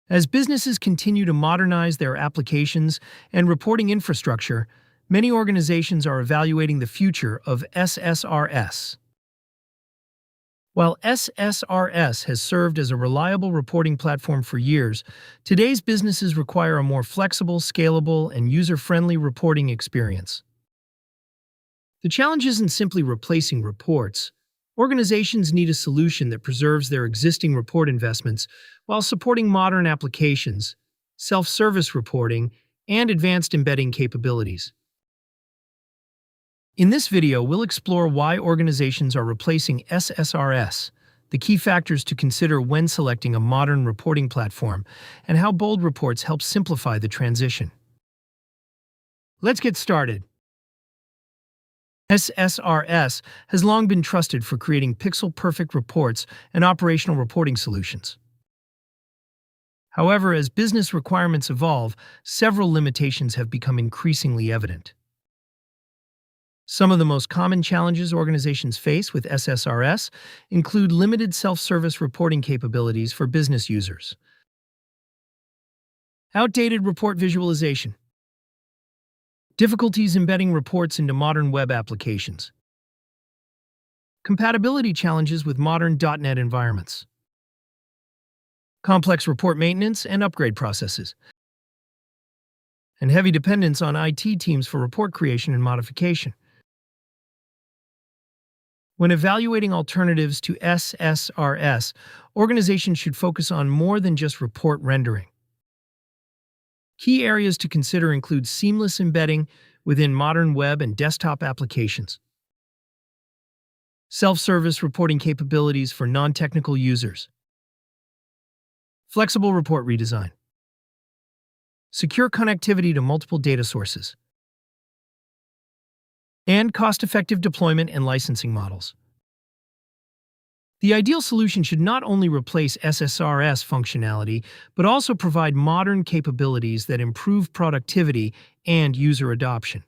As businesses continue to modernize their applications and reporting infrastructure, many organizations are evaluating the future of SSRS. While SSRS has served as a reliable reporting platform for years, today's businesses require a more flexible, scalable, and user-friendly reporting experience. The challenge isn't simply replacing reports. Organizations need a solution that preserves their existing report investments while supporting modern applications, self-service reporting, and advanced embedding capabilities. In this video, we'll explore why organizations are replacing SSRS, the key factors to consider when selecting a modern reporting platform, and how Bold Reports help simplify the transition. Let's get started. SSRS has long been trusted for creating pixel-perfect reports and operational reporting solutions. However, as business requirements evolve, several limitations have become increasingly evident. Some of the most common challenges organizations face with SSRS include limited self-service reporting capabilities for business users, outdated report visualization, difficulties embedding reports into modern web applications, compatibility challenges with modern .NET environments, complex report maintenance and upgrade processes, and heavy dependence on IT teams for report creation and modification. When evaluating alternatives to SSRS, organizations should focus on more than just report rendering. Key areas to consider include seamless embedding within modern web and desktop applications, self-service reporting capabilities for non-technical users, flexible report redesign, secure connectivity to multiple data sources, and cost-effective deployment and licensing models. The ideal solution should not only replace SSRS functionality, but also provide modern capabilities that improve productivity and user adoption.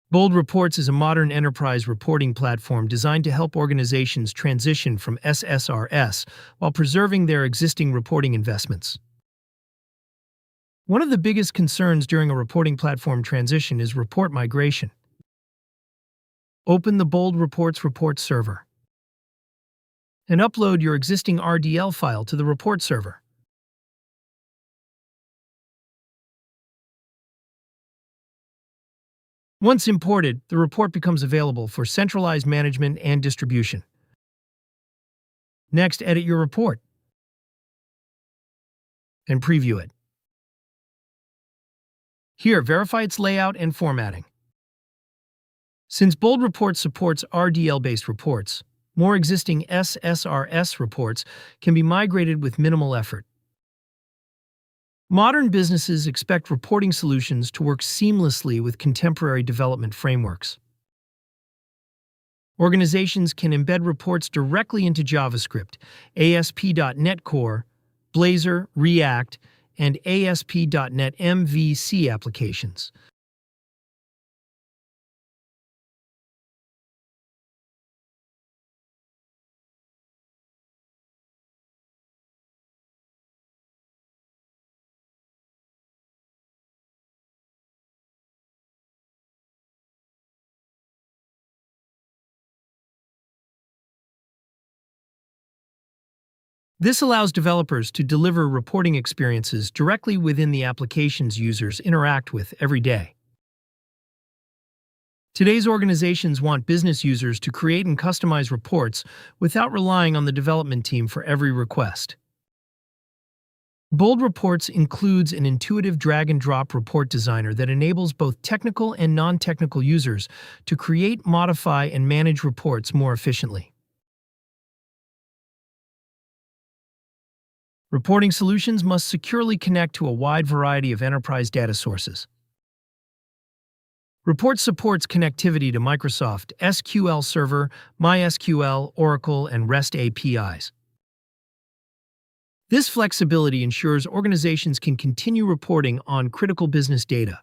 Bold Reports is a modern enterprise reporting platform designed to help organizations transition from SSRS while preserving their existing reporting investments. One of the biggest concerns during a reporting platform transition is report migration. Open the Bold Reports report server and upload your existing RDL file to the report server. Once imported, the report becomes available for centralized management and distribution. Next, edit your report and preview it. Here, verify its layout and formatting. Since Bold Reports supports RDL-based reports, more existing SSRS reports can be migrated with minimal effort. Modern businesses expect reporting solutions to work seamlessly with contemporary development frameworks. Organizations can embed reports directly into JavaScript, ASP.NET Core, Blazor, React, and ASP.NET MVC applications. This allows developers to deliver reporting experiences directly within the applications users interact with every day. Today's organizations want business users to create and customize reports without relying on the development team for every request. Bold Reports includes an intuitive drag-and-drop report designer that enables both technical and non-technical users to create, modify, and manage reports more efficiently. Reporting solutions must securely connect to a wide variety of enterprise data sources. Reports supports connectivity to Microsoft SQL Server, MySQL, Oracle, and REST APIs. This flexibility ensures organizations can continue reporting on critical business data.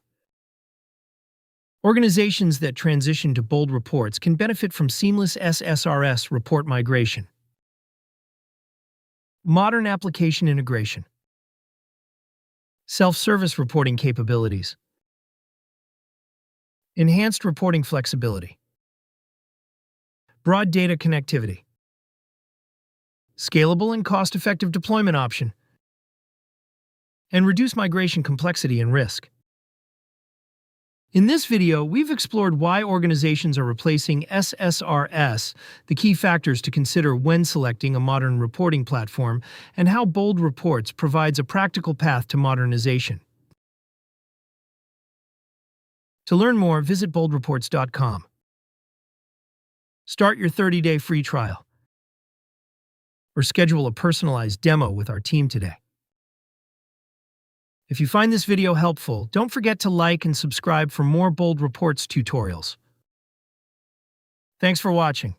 Organizations that transition to Bold Reports can benefit from seamless SSRS report migration. Modern application integration. Self-service reporting capabilities. Enhanced reporting flexibility. Broad data connectivity. Scalable and cost-effective deployment option. And reduce migration complexity and risk. In this video, we've explored why organizations are replacing SSRS, the key factors to consider when selecting a modern reporting platform, and how Bold Reports provides a practical path to modernization. To learn more, visit boldreports.com. Start your 30-day free trial, or schedule a personalized demo with our team today. If you find this video helpful, don't forget to like and subscribe for more Bold Reports tutorials. Thanks for watching.